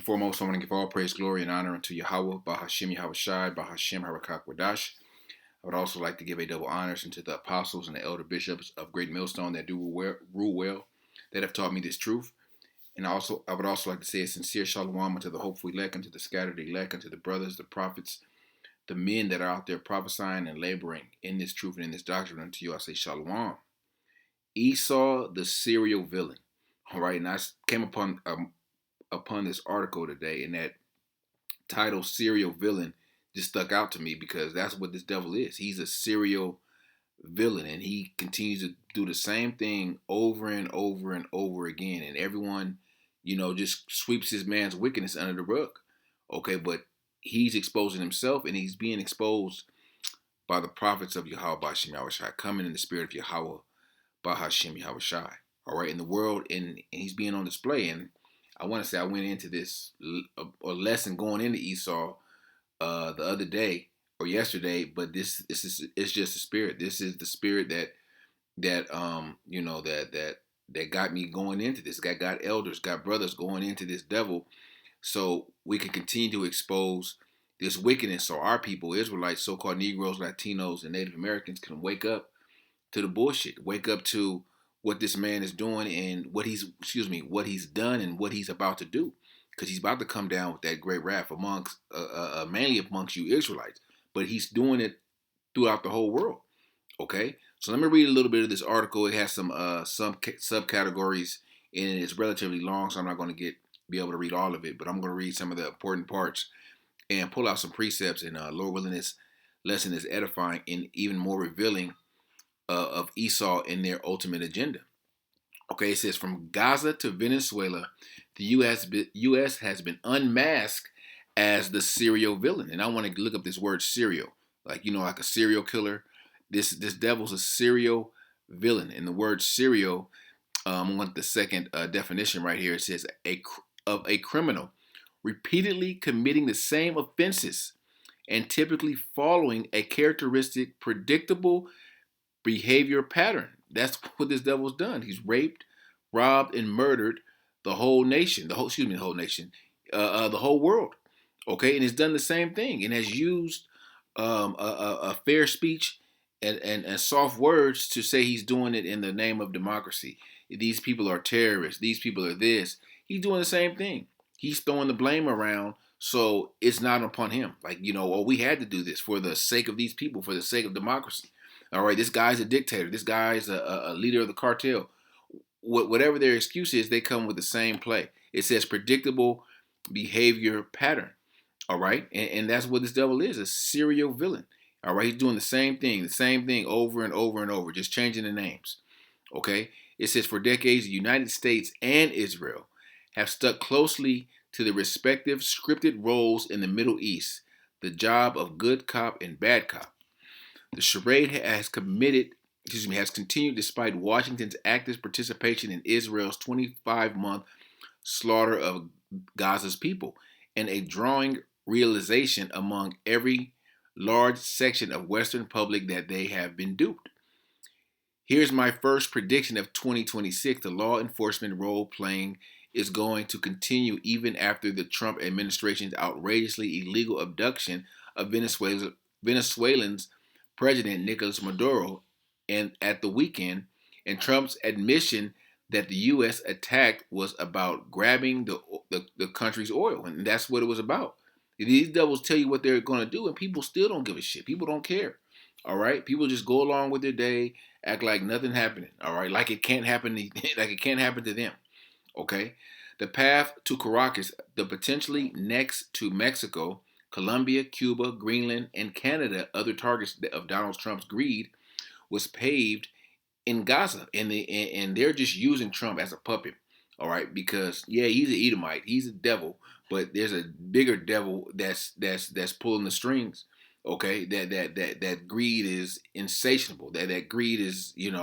foremost, I want to give all praise, glory, and honor unto Yahawah, Bahasham, Yahawashi, Bahasham, Harakak, Wadash. I would also like to give a double honors unto the apostles and the elder bishops of Great Millstone that do rule well, that have taught me this truth. And I would also like to say a sincere shalom unto the hopeful elect, unto the scattered elect, unto the brothers, the prophets, the men that are out there prophesying and laboring in this truth and in this doctrine. Unto you I say shalom. Esau, the serial villain. All right, and I came upon this article today, and that title, serial villain, just stuck out to me because that's what this devil is. He's a serial villain, and he continues to do the same thing over and over and over again. And everyone, just sweeps his man's wickedness under the rug. Okay, but he's exposing himself, and he's being exposed by the prophets of Yahawah, Bahasham, Yahawashi, coming in the spirit of Yahawah, Bahasham, Yahawashi. All right, in the world, and he's being on display. And I want to say I went into this a lesson going into Esau the other day or yesterday, but this is it's just the spirit. This is the spirit that got me going into this. Got elders, got brothers going into this devil, so we can continue to expose this wickedness. So our people, Israelites, so-called Negroes, Latinos, and Native Americans, can wake up to the bullshit. Wake up to what this man is doing and what he's done and what he's about to do, because he's about to come down with that great wrath amongst mainly amongst you Israelites, but he's doing it throughout the whole world. Okay, so let me read a little bit of this article. It has some subcategories in it. It's relatively long, so I'm not going to be able to read all of it, but I'm going to read some of the important parts and pull out some precepts. And Lord willing, this lesson is edifying and even more revealing of Esau and their ultimate agenda. Okay, it says from Gaza to Venezuela, the U.S. has been unmasked as the serial villain. And I want to look up this word serial, like a serial killer. This devil's a serial villain. And the word serial, I want the second definition right here. It says of a criminal repeatedly committing the same offenses and typically following a characteristic, predictable behavior pattern. That's what this devil's done. He's raped, robbed, and murdered the whole nation. The whole world. Okay, and he's done the same thing and has used a fair speech and soft words to say he's doing it in the name of democracy. These people are terrorists. These people are this. He's doing the same thing. He's throwing the blame around, so it's not upon him. We had to do this for the sake of these people, for the sake of democracy. All right, this guy's a dictator. This guy's a leader of the cartel. Whatever their excuse is, they come with the same play. It says predictable behavior pattern. All right, and that's what this devil is, a serial villain. All right, he's doing the same thing over and over and over, just changing the names. Okay, it says for decades, the United States and Israel have stuck closely to the respective scripted roles in the Middle East, the job of good cop and bad cop. The charade has continued despite Washington's active participation in Israel's 25-month slaughter of Gaza's people and a drawing realization among every large section of Western public that they have been duped. Here's my first prediction of 2026. The law enforcement role playing is going to continue even after the Trump administration's outrageously illegal abduction of Venezuelans President Nicolas Maduro and at the weekend, and Trump's admission that the U.S. attack was about grabbing the country's oil, and that's what it was about. These devils tell you what they're going to do, and people still don't give a shit. People don't care. All right, people just go along with their day, act like nothing happening. All right, like it can't happen to them. Okay, the path to Caracas, the potentially next to Mexico, Colombia, Cuba, Greenland, and Canada, other targets of Donald Trump's greed, was paved in Gaza, and they're just using Trump as a puppet. All right, because he's an Edomite, he's a devil, but there's a bigger devil that's pulling the strings. Okay, that greed is insatiable. That greed is it's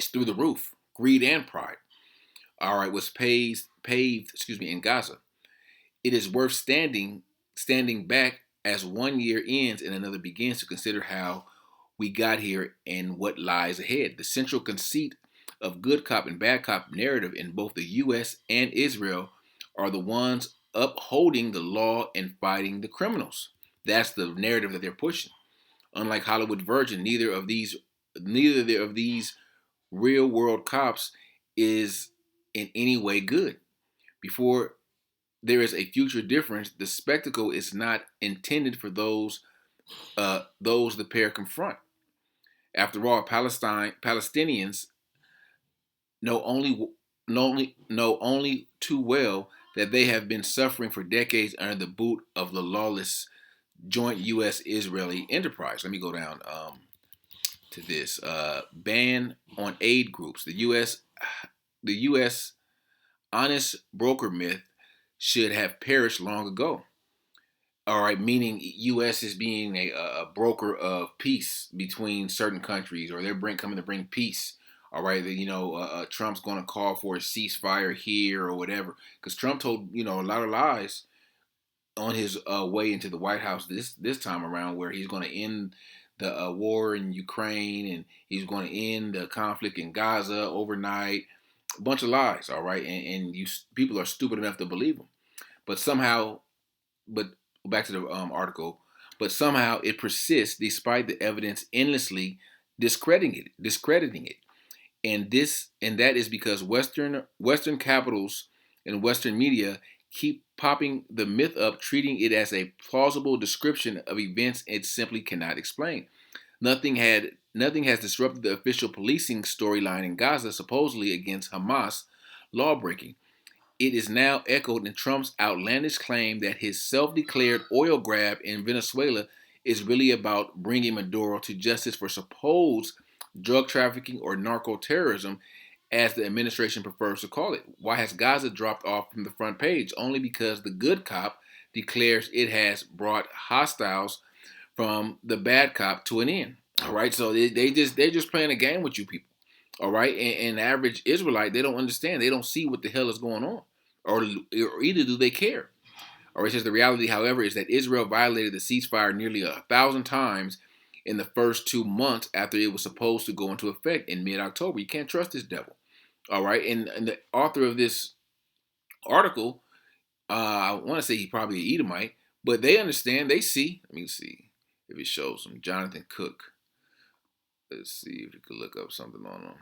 through the roof. Greed and pride. All right, was paved in Gaza. It is worth standing back as one year ends and another begins to consider how we got here and what lies ahead. The central conceit of good cop and bad cop narrative in both the U.S. and Israel are the ones upholding the law and fighting the criminals. That's the narrative that they're pushing. Unlike Hollywood Virgin, neither of these real world cops is in any way good. Before there is a future difference, the spectacle is not intended for those the pair confront. After all, Palestinians know only too well that they have been suffering for decades under the boot of the lawless joint U.S.-Israeli enterprise. Let me go down to this ban on aid groups. The U.S. honest broker myth should have perished long ago. All right, meaning U.S. is being a broker of peace between certain countries, or coming to bring peace. All right, Trump's going to call for a ceasefire here or whatever, because Trump told a lot of lies on his way into the White House this time around, where he's going to end the war in Ukraine and he's going to end the conflict in Gaza overnight. A bunch of lies, all right, and people are stupid enough to believe them. But somehow, but back to the article, but somehow it persists despite the evidence endlessly discrediting it. And that is because Western capitals and Western media keep popping the myth up, treating it as a plausible description of events it simply cannot explain. Nothing has disrupted the official policing storyline in Gaza, supposedly against Hamas lawbreaking. It is now echoed in Trump's outlandish claim that his self-declared oil grab in Venezuela is really about bringing Maduro to justice for supposed drug trafficking or narco-terrorism, as the administration prefers to call it. Why has Gaza dropped off from the front page? Only because the good cop declares it has brought hostiles from the bad cop to an end. All right, so they're just playing a game with you people. All right, and the average Israelite, they don't understand. They don't see what the hell is going on, or either do they care. Or it says the reality, however, is that Israel violated the ceasefire nearly 1,000 times in the first 2 months after it was supposed to go into effect in mid-October. You can't trust this devil. All right, and the author of this article, I want to say he probably an Edomite, but they understand. They see. Let me see if it shows him. Jonathan Cook. Let's see if you could look up something on him.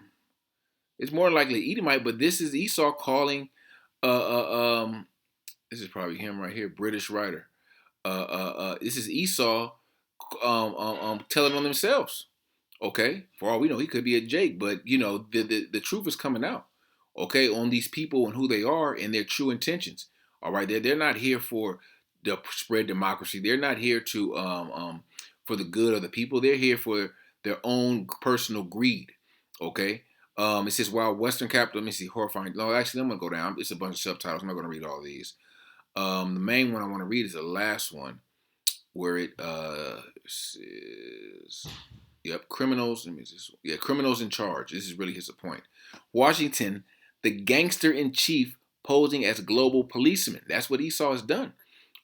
It's more likely Edomite, but this is Esau calling. This is probably him right here, British writer. This is Esau telling on themselves. Okay, for all we know, he could be a Jake, but the truth is coming out. Okay, on these people and who they are and their true intentions. All right, they're not here for the spread democracy. They're not here to for the good of the people. They're here for their own personal greed. Okay. It says while Western capital. Let me see. Horrifying. No, actually, I'm gonna go down. It's a bunch of subtitles. I'm not gonna read all these. The main one I want to read is the last one, where it says, "Yep, criminals." Let me just, yeah, criminals in charge. This is really his point. Washington, the gangster in chief, posing as global policeman. That's what Esau has done.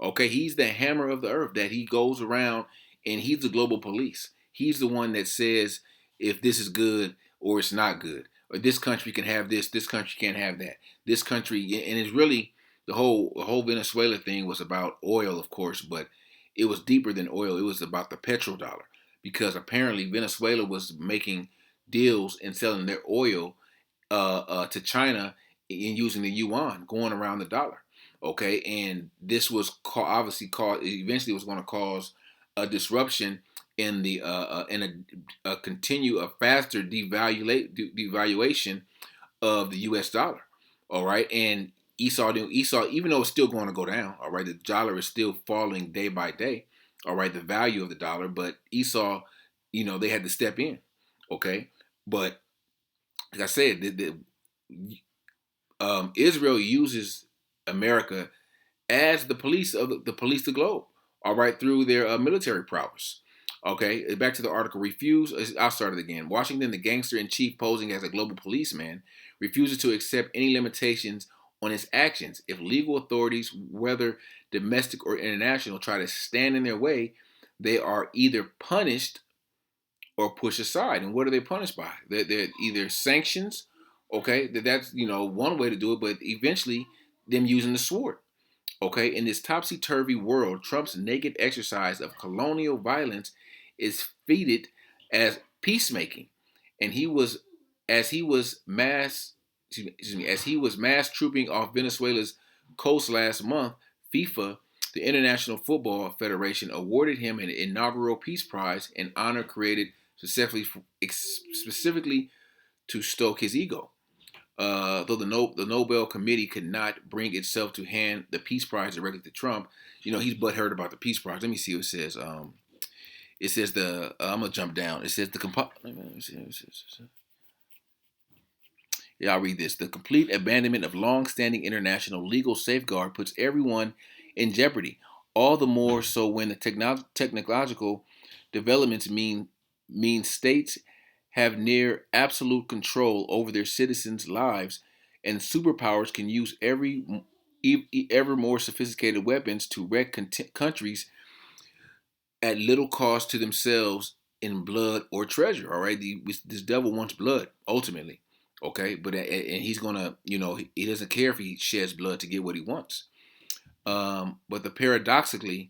Okay, he's the hammer of the earth that he goes around, and he's the global police. He's the one that says if this is good or it's not good, or this country can have this country can't have that. This country, and it's really the whole Venezuela thing was about oil, of course, but it was deeper than oil. It was about the petrodollar, because apparently Venezuela was making deals and selling their oil to China and using the yuan, going around the dollar. Okay, and this was obviously caused. Eventually, was going to cause a disruption in the a continue a faster devaluation of the U.S. dollar. All right, and Esau, even though it's still going to go down. All right, the dollar is still falling day by day. All right, the value of the dollar, but Esau, they had to step in. Okay, but like I said, Israel uses America as the police of the police the globe. All right, through their military prowess. Okay, back to the article. I'll start it again. Washington, the gangster in chief posing as a global policeman, refuses to accept any limitations on his actions. If legal authorities, whether domestic or international, try to stand in their way, they are either punished or pushed aside. And what are they punished by? They're either sanctions Okay, that's one way to do it, but eventually them using the sword. Okay, in this topsy-turvy world, Trump's naked exercise of colonial violence is feted as peacemaking, and he was mass as he was mass trooping off Venezuela's coast last month. FIFA, the International Football Federation, awarded him an inaugural Peace Prize, an honor created specifically to stoke his ego. Though the Nobel Committee could not bring itself to hand the Peace Prize directly to Trump, he's butthurt about the Peace Prize. Let me see what it says. It says I'm gonna jump down. It says yeah, I'll read this. The complete abandonment of long-standing international legal safeguard puts everyone in jeopardy. All the more so when the technological developments mean states have near absolute control over their citizens' lives, and superpowers can use ever more sophisticated weapons to wreck countries at little cost to themselves in blood or treasure. All right, this devil wants blood ultimately. Okay, but and he's gonna, he doesn't care if he sheds blood to get what he wants. But paradoxically,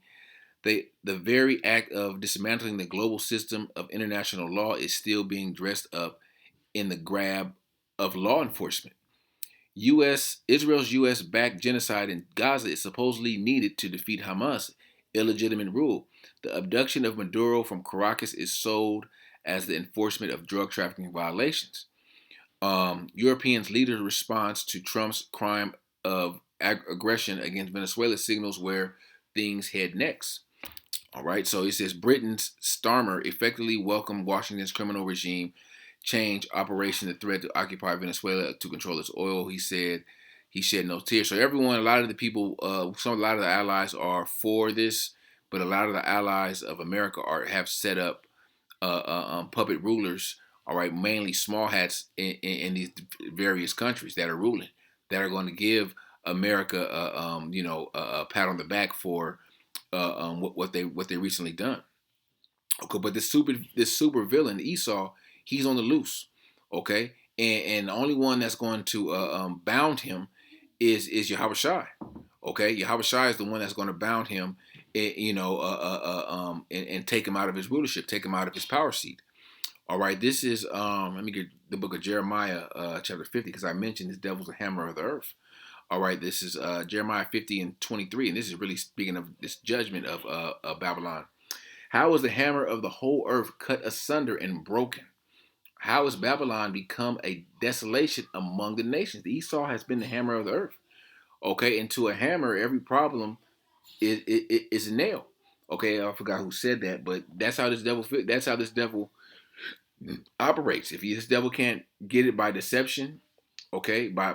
the very act of dismantling the global system of international law is still being dressed up in the grab of law enforcement. Israel's U.S. backed genocide in Gaza is supposedly needed to defeat Hamas' illegitimate rule. The abduction of Maduro from Caracas is sold as the enforcement of drug trafficking violations. Europeans' leaders' response to Trump's crime of aggression against Venezuela signals where things head next. All right, so it says Britain's Starmer effectively welcomed Washington's criminal regime change operation the threat to occupy Venezuela to control its oil. He said he shed no tears. So everyone, a lot of the people, a lot of the allies are for this, but a lot of the allies of America have set up puppet rulers. All right, mainly small hats in these various countries that are ruling, that are going to give America, a pat on the back for what they recently done. Okay, but this super villain Esau, he's on the loose. Okay, and the only one that's going to bound him is Yahawashi. Okay, Yahawashi is the one that's going to bound him, and take him out of his rulership, take him out of his power seat. All right, this is let me get the book of Jeremiah, chapter 50, because I mentioned this devil's a hammer of the earth. All right, this is Jeremiah 50 and 23, and this is really speaking of this judgment of Babylon. How is the hammer of the whole earth cut asunder and broken? How has Babylon become a desolation among the nations? Esau has been the hammer of the earth. Okay, and to a hammer, every problem is a nail. Okay, I forgot who said that, but that's how this devil. That's how this devil operates. If this devil can't get it by deception, okay, by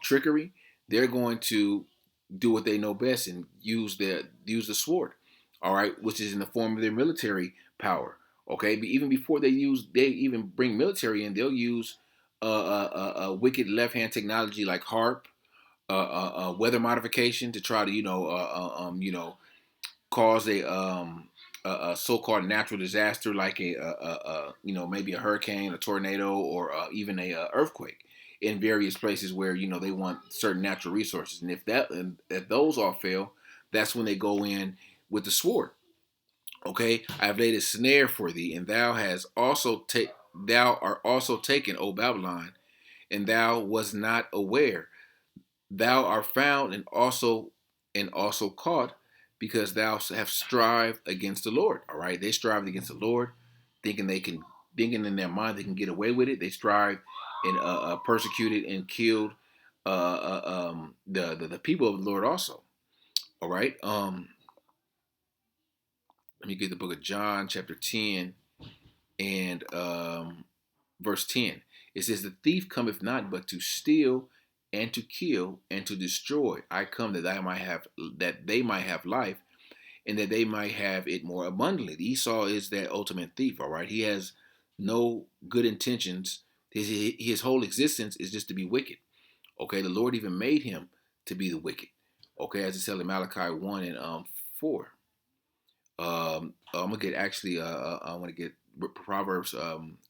trickery, they're going to do what they know best and use the sword. All right, which is in the form of their military power. Okay, but even before they even bring military in, they'll use wicked left hand technology like harp, weather modification to try to cause a so-called natural disaster like maybe a hurricane, a tornado, or even a earthquake in various places where they want certain natural resources. And if those all fail, that's when they go in with the sword. Okay, I have laid a snare for thee, and thou art also taken, O Babylon, and thou was not aware. Thou art found and also caught, because thou have strived against the Lord. All right, they strived against the Lord, thinking in their mind they can get away with it. They strived and persecuted and killed the people of the Lord also. All right. Let me get the book of John, chapter 10, and verse 10. It says, "The thief cometh not but to steal and to kill and to destroy. I come that they might have life, and that they might have it more abundantly." Esau is that ultimate thief. All right, he has no good intentions. His whole existence is just to be wicked. Okay, the Lord even made him to be the wicked. Okay, as it says in Malachi 1 and 4. I'm gonna get Proverbs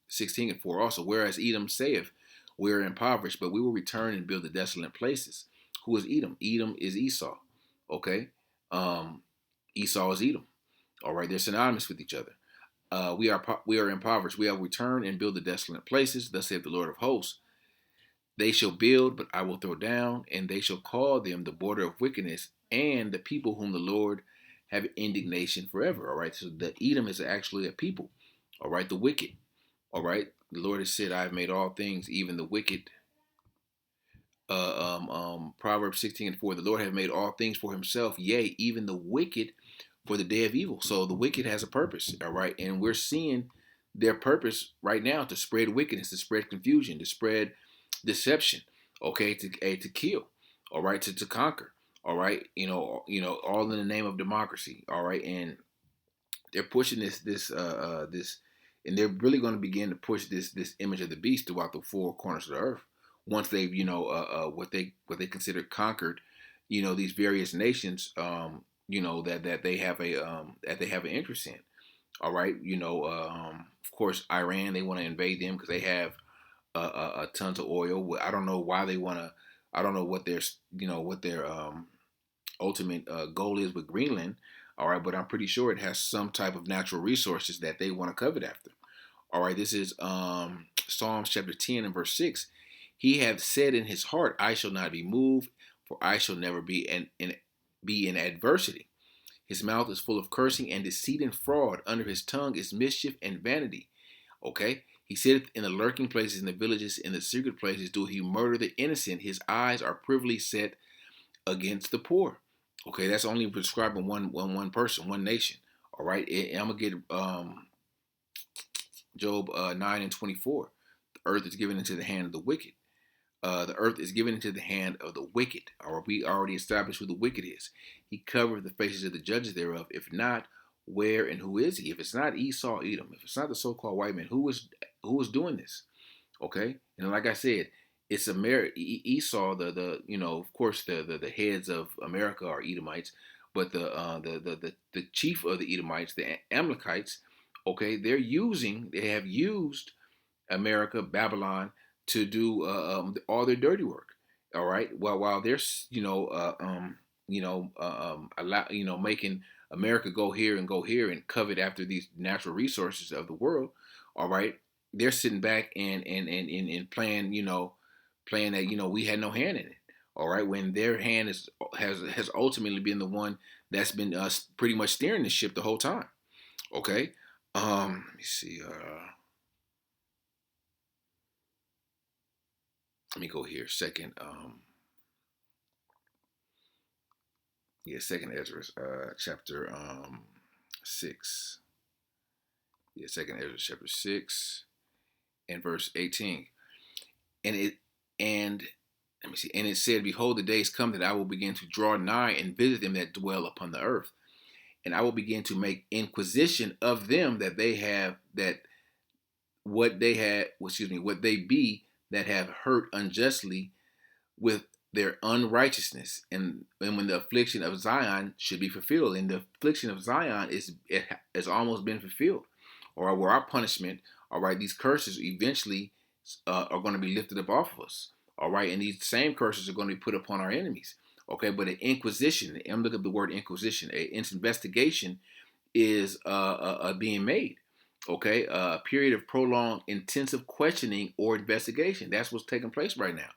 16 and 4 also. Whereas Edom saith, We are impoverished, but we will return and build the desolate places. Who is Edom? Edom is Esau. Okay, um, Esau is Edom. All right, they're synonymous with each other. We are impoverished. We have returned and build the desolate places. Thus saith the Lord of hosts. They shall build, but I will throw down, and they shall call them the border of wickedness, and the people whom the Lord have indignation forever. All right, so the Edom is actually a people. All right, the wicked. All right, the Lord has said, "I have made all things, even the wicked." Proverbs 16:4. The Lord hath made all things for Himself, yea, even the wicked for the day of evil. So the wicked has a purpose. All right, and we're seeing their purpose right now to spread wickedness, to spread confusion, to spread deception. Okay, to kill. All right, to conquer. All right, all in the name of democracy. All right, and they're pushing this, and they're really going to begin to push this image of the beast throughout the four corners of the earth. Once they've what they consider conquered, these various nations, that they have an interest in. All right, of course, Iran, they want to invade them because they have tons of oil. I don't know why they want to. I don't know what their ultimate goal is with Greenland. All right, but I'm pretty sure it has some type of natural resources that they want to covet after. All right, this is Psalms chapter 10 and verse 6. He hath said in his heart, I shall not be moved, for I shall never be in adversity. His mouth is full of cursing and deceit and fraud. Under his tongue is mischief and vanity. Okay? He sitteth in the lurking places, in the villages, in the secret places, do he murder the innocent. His eyes are privily set against the poor. Okay, that's only prescribing one person, one nation. All right, and I'm gonna get Job 9:24. The earth is given into the hand of the wicked. The earth is given into the hand of the wicked. Or we already established who the wicked is. He covered the faces of the judges thereof. If not, where and who is he? If it's not Esau, Edom. If it's not the so-called white man, who is doing this? Okay, and like I said, it's Esau. Of course, the heads of America are Edomites, but the chief of the Edomites, the Amalekites. Okay, they have used America, Babylon, to do all their dirty work. All right, while they're making America go here and go here and covet after these natural resources of the world. All right, they're sitting back and playing that we had no hand in it. All right, when their hand has ultimately been the one that's been pretty much steering the ship the whole time. Okay, let me see. Let me go here. Second Ezra, chapter 6. Yeah, second Ezra chapter 6 and verse 18. And it and let me see. And it said, Behold, the days come that I will begin to draw nigh and visit them that dwell upon the earth. And I will begin to make inquisition of them that they have that what they had, what they be that have hurt unjustly with their unrighteousness, and when the affliction of Zion should be fulfilled, and the affliction of Zion it has almost been fulfilled, or where our punishment, all right, these curses eventually are going to be lifted up off of us, all right, and these same curses are going to be put upon our enemies, okay. But an inquisition, and look at the word inquisition, an investigation is being made. Okay, a period of prolonged, intensive questioning or investigation. That's what's taking place right now.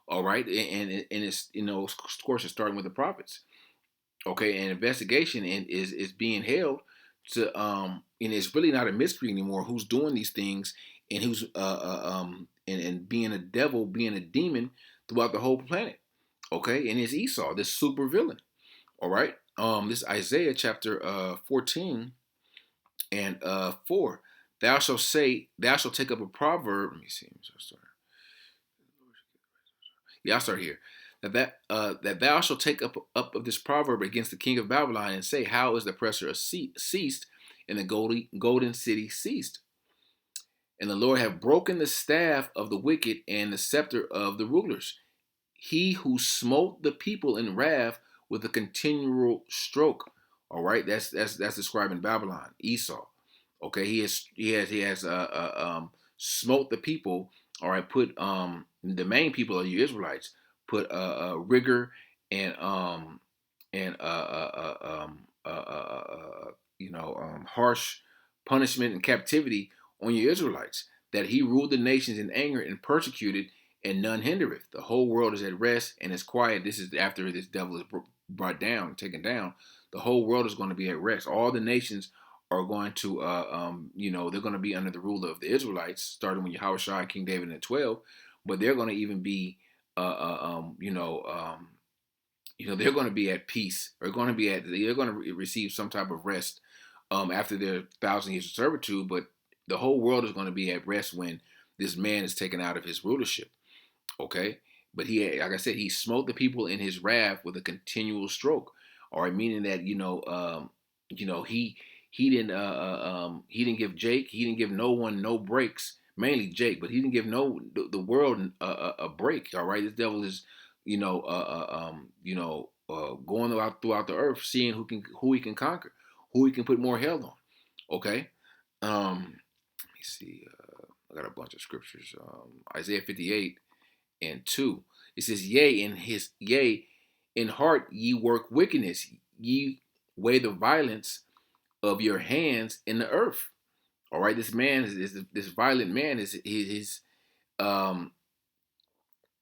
All right, and it's of course it's starting with the prophets. Okay, and investigation is being held to and it's really not a mystery anymore who's doing these things and who's and being a devil, being a demon throughout the whole planet. Okay, and it's Esau, this super villain. All right, this Isaiah chapter 14 and 4. Thou shalt take up a proverb. Let me see. Yeah, I'll start here. That thou shalt take up of this proverb against the king of Babylon and say, How is the oppressor ceased, and the golden city ceased? And the Lord have broken the staff of the wicked and the scepter of the rulers. He who smote the people in wrath with a continual stroke. All right, that's describing Babylon, Esau. Okay, he has smote the people. All right, put the main people are you Israelites, put rigor and harsh punishment and captivity on your Israelites. That he ruled the nations in anger and persecuted, and none hindereth. The whole world is at rest and is quiet. This is after this devil is brought down, taken down. The whole world is going to be at rest. All the nations are going to, they're going to be under the rule of the Israelites, starting with Yahawashi, King David, and the 12. But they're going to even be, they're going to be at peace. They're going to receive some type of rest after their 1,000 years of servitude. But the whole world is going to be at rest when this man is taken out of his rulership. Okay, but he, like I said, he smote the people in his wrath with a continual stroke. All right, meaning that he didn't give Jake, he didn't give no one no breaks, mainly Jake, but he didn't give the world a break. All right, this devil is going throughout the earth, seeing who he can conquer, who he can put more hell on. Okay, let me see. I got a bunch of scriptures. Isaiah 58:2. It says, yea, in heart ye work wickedness, ye weigh the violence of your hands in the earth. All right, this man is this violent man um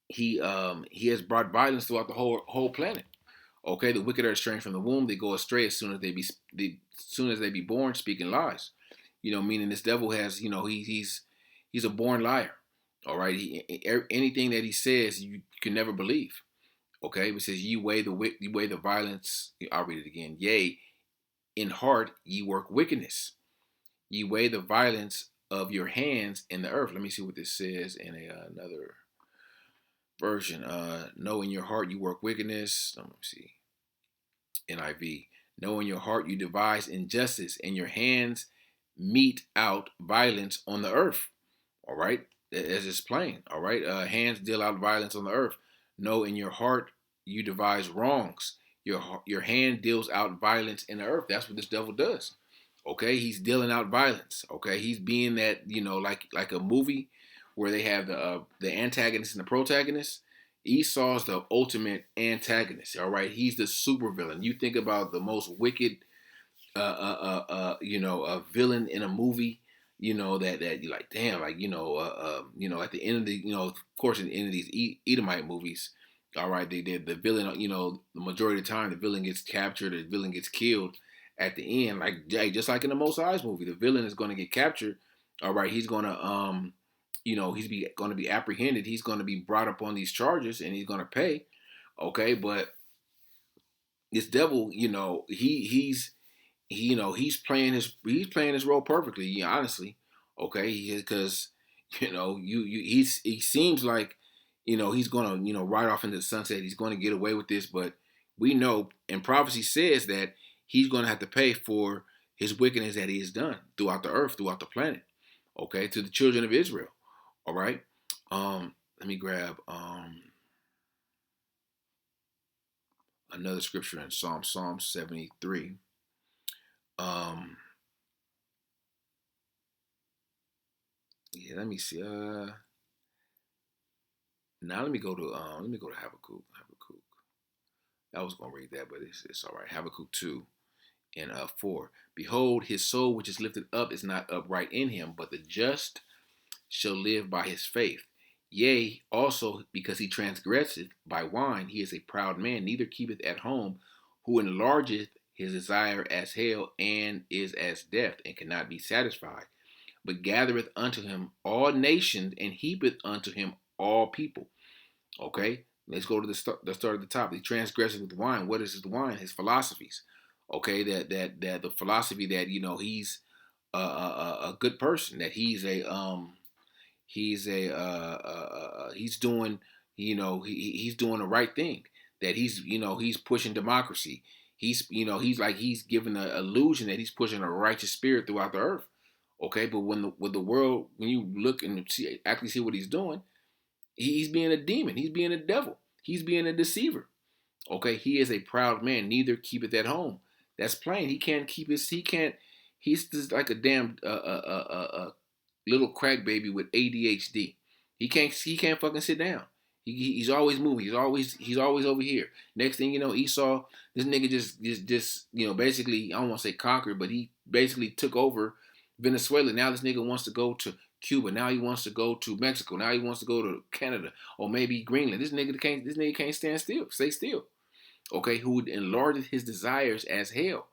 he has brought violence throughout the whole planet. Okay, the wicked are estranged from the womb; they go astray as soon as they be born, speaking lies. Meaning this devil has he's a born liar. All right, anything that he says you can never believe. Okay, it says you weigh the violence. I'll read it again. Yea, in heart ye work wickedness. Ye weigh the violence of your hands in the earth. Let me see what this says in another version. Know in your heart you work wickedness. Let me see. NIV. Know in your heart you devise injustice, and your hands mete out violence on the earth. All right, as it's plain. All right, hands deal out violence on the earth. Know in your heart you devise wrongs. Your hand deals out violence in the earth. That's what this devil does. Okay, he's dealing out violence. Okay, he's being that like a movie where they have the antagonist and the protagonist. Esau's the ultimate antagonist. All right, he's the supervillain. You think about the most wicked, a villain in a movie. That you're like, damn, at the end of of course, at the end of these Edomite movies, all right, the villain, the majority of the time the villain gets captured, the villain gets killed at the end, like just like in the Most High's movie, the villain is going to get captured. All right, he's going to going to be apprehended. He's going to be brought up on these charges, and he's going to pay. Okay, but this devil, he's playing his role perfectly. Honestly, okay, because he seems like he's gonna ride off into the sunset. He's going to get away with this, but we know, and prophecy says that he's going to have to pay for his wickedness that he has done throughout the earth, throughout the planet. Okay, to the children of Israel. All right. Let me grab another scripture in Psalm 73. Yeah, let me see. Now let me go to Habakkuk. I was gonna read that, but it's all right. Habakkuk 2:4. Behold, his soul which is lifted up is not upright in him, but the just shall live by his faith. Yea, also because he transgresseth by wine, he is a proud man, neither keepeth at home, who enlargeth his desire as hell, and is as death, and cannot be satisfied, but gathereth unto him all nations, and heapeth unto him all people. Okay, let's go to the start at the top. He transgresses with wine. What is his wine? His philosophies. Okay, that the philosophy that he's a good person, that he's doing he's doing the right thing, that he's pushing democracy. He's giving the illusion that he's pushing a righteous spirit throughout the earth. Okay, but when the world, when you look and actually see what he's doing, he's being a demon. He's being a devil. He's being a deceiver. Okay, he is a proud man, neither keepeth at home. That's plain. He can't keep his. He can't. He's just like a damn little crack baby with ADHD. He can't fucking sit down. He's always moving. He's always over here. Next thing you know, Esau, this nigga just basically, I don't want to say conquered, but he basically took over Venezuela. Now this nigga wants to go to Cuba. Now he wants to go to Mexico. Now he wants to go to Canada or maybe Greenland. This nigga can't stand still. Stay still. Okay, who enlarges his desires as hell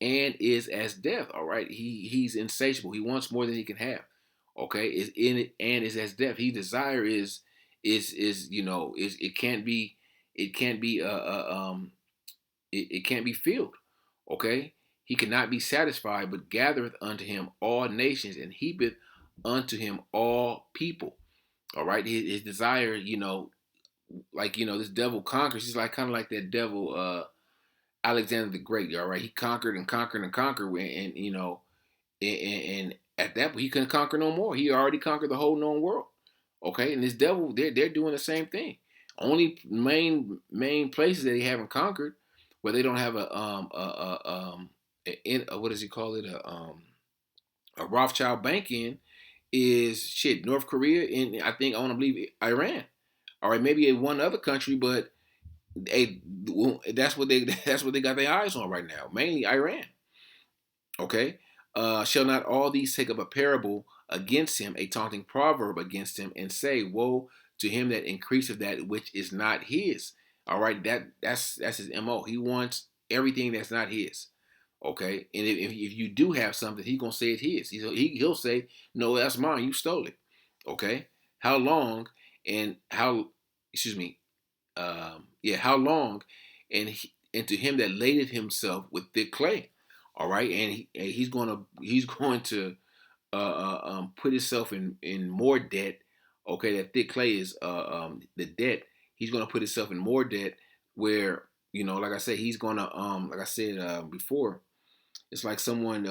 and is as death. All right, he's insatiable. He wants more than he can have. Okay, is in it and is as death. He desire is it can't be filled. Okay, he cannot be satisfied, but gathereth unto him all nations and heapeth unto him all people. All right, his desire, this devil conquers. He's like kind of like that devil. Alexander the Great, all right, he conquered and conquered and conquered, and at that point he couldn't conquer no more. He already conquered the whole known world. Okay, and this devil, they're doing the same thing. Only main places that they haven't conquered, where they don't have what does he call it, a Rothschild bank in, is shit North Korea and I want to believe Iran. All right, maybe one other country, but that's what they got their eyes on right now, mainly Iran. Okay, shall not all these take up a parable against him, a taunting proverb against him, and say, woe to him that increaseth that which is not his. All right, that's his mo. He wants everything that's not his. Okay, and if you do have something, he's gonna say it's his. He'll say, no, that's mine. You stole it. Okay, how long and how? Excuse me. How long, and to him that ladeth himself with thick clay. All right, and he's going to put himself in more debt. Okay, that thick clay is the debt. He's going to put himself in more debt where, like I said, he's going to like I said before, it's like someone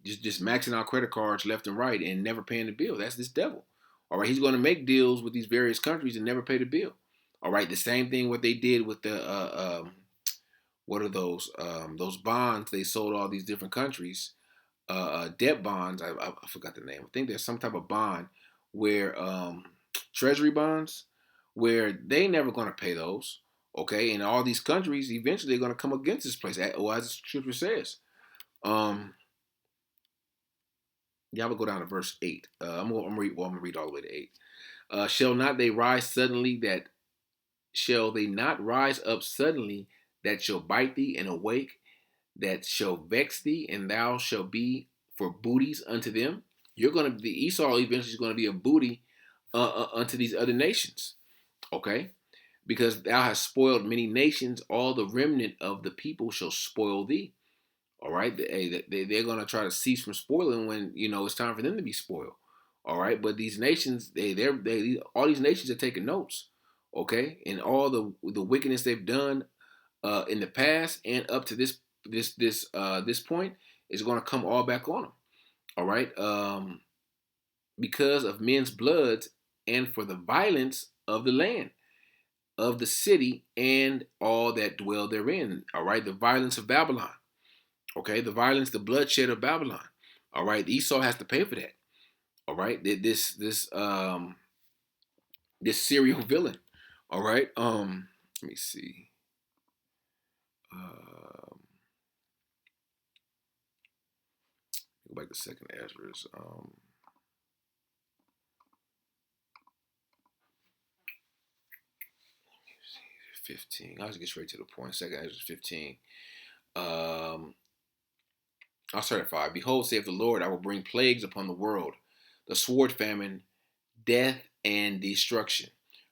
just maxing out credit cards left and right and never paying the bill. That's this devil. All right, he's going to make deals with these various countries and never pay the bill. All right, the same thing what they did with the what are those bonds they sold all these different countries, debt bonds. I forgot the name. I think there's some type of bond where treasury bonds where they never going to pay those. Okay, and all these countries eventually they're going to come against this place. Well, as the scripture says. Y'all will go down to verse 8. I'm gonna read all the way to 8. Shall not they rise suddenly that shall they not rise up suddenly that shall bite thee and awake, that shall vex thee, and thou shalt be for booties unto them? The Esau eventually is gonna be a booty unto these other nations. Okay? Because thou hast spoiled many nations, all the remnant of the people shall spoil thee. All right, they're gonna try to cease from spoiling when it's time for them to be spoiled. All right, but these nations, all these nations are taking notes. Okay, and all the wickedness they've done in the past and up to this point is gonna come all back on them. All right, because of men's bloods and for the violence of the land, of the city, and all that dwell therein. All right, the violence of Babylon. Okay, the violence, the bloodshed of Babylon. All right, Esau has to pay for that. All right, this serial villain. All right, let me see. Go back to second Ezra's. 15. I'll just get straight to the point. Second Ezra's 15. I'll start at 5. Behold, saith the Lord, I will bring plagues upon the world, the sword, famine, death, and destruction.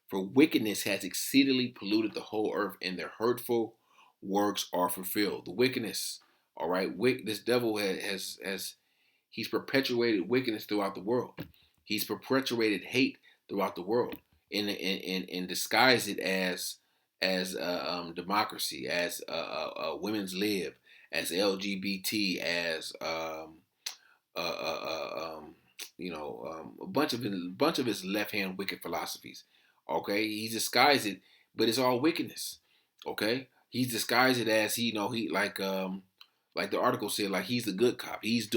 For wickedness has exceedingly polluted the whole earth, and their hurtful works are fulfilled. The wickedness, all right. This devil he's perpetuated wickedness throughout the world. He's perpetuated hate throughout the world, and disguised it as democracy, as women's lib, as LGBT, as a bunch of his left hand wicked philosophies. Okay, he's disguised it, but it's all wickedness. Okay, he's disguised it as he like the article said, like he's the good cop. He's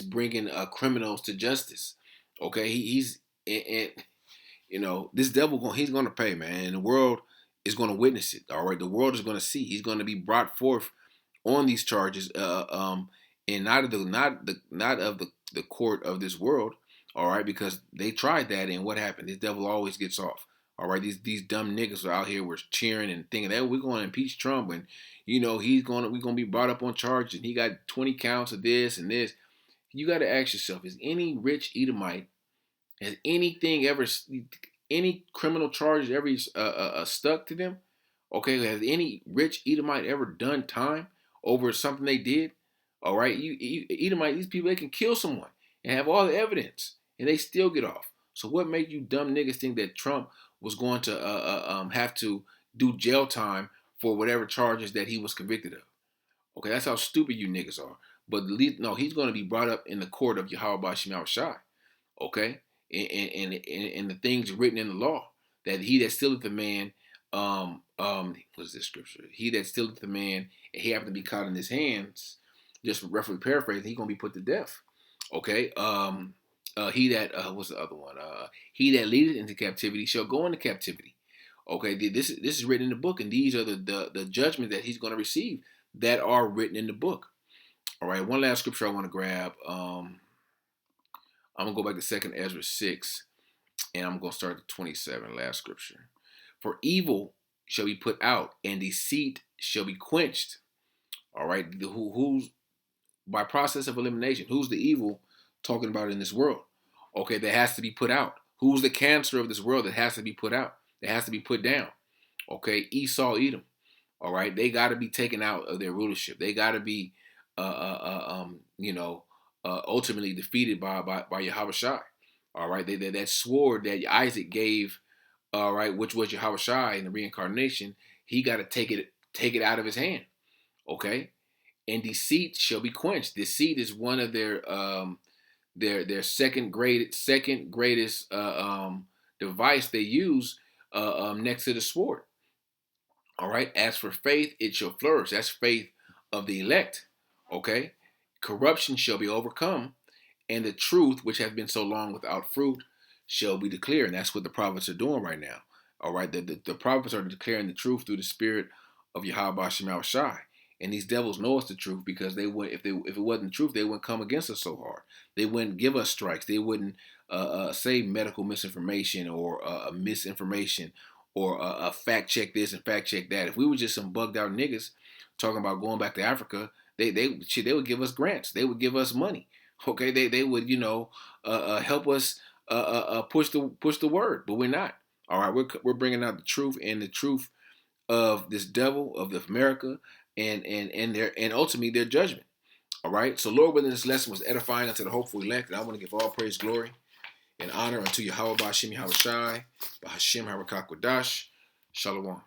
bringing criminals to justice. Okay, he's and this devil he's gonna pay, man, and the world is gonna witness it. All right, the world is gonna see. He's gonna be brought forth on these charges, and not of the court of this world. All right, because they tried that, and what happened? This devil always gets off. All right, these dumb niggas are out here were cheering and thinking that we're going to impeach Trump, and we're gonna be brought up on charges, and he got 20 counts of this and this. You got to ask yourself: is any rich Edomite, has anything ever, any criminal charges ever stuck to them? Okay, has any rich Edomite ever done time over something they did? All right, you Edomite, these people, they can kill someone and have all the evidence, and they still get off. So what made you dumb niggas think that Trump was going to have to do jail time for whatever charges that he was convicted of? Okay, that's how stupid you niggas are. But no, he's going to be brought up in the court of Yahawashi. Okay, and the things written in the law, that he that stealeth the man, what is this scripture? He that stealeth the man, and he happen to be caught in his hands, just roughly paraphrasing, he's gonna be put to death. Okay, he that what's the other one? He that leadeth into captivity shall go into captivity. Okay, this is written in the book, and these are the judgment that he's going to receive that are written in the book. All right, one last scripture I want to grab. I'm going to go back to 2nd Ezra 6, and I'm going to start at 27, last scripture. For evil shall be put out, and deceit shall be quenched. All right, who's by process of elimination? Who's the evil talking about in this world? Okay, that has to be put out. Who's the cancer of this world that has to be put out? That has to be put down. Okay, Esau, Edom. All right, they got to be taken out of their rulership. They got to be, ultimately defeated by Yahawashi. All right, that sword that Isaac gave, all right, which was Yahawashi in the reincarnation, he got to take it out of his hand. Okay, and deceit shall be quenched. Deceit is one of their second greatest device they use next to the sword. All right. As for faith, it shall flourish. That's faith of the elect. Okay. Corruption shall be overcome, and the truth, which has been so long without fruit, shall be declared. And that's what the prophets are doing right now. All right. The prophets are declaring the truth through the spirit of Yahawashi. And these devils know it's the truth, because they would, if it wasn't the truth, they wouldn't come against us so hard. They wouldn't give us strikes. They wouldn't say medical misinformation or misinformation or fact check this and fact check that. If we were just some bugged out niggas talking about going back to Africa, they would give us grants. They would give us money. Okay, they would help us push the word, but we're not. All right, we're bringing out the truth, and the truth of this devil of America, and ultimately their judgment. All right. So Lord, whether this lesson was edifying unto the hopeful elect, and I want to give all praise, glory, and honor unto Yahawah, Bahasham, Yahawashi, Bahasham, Harakakwadash. Shalom.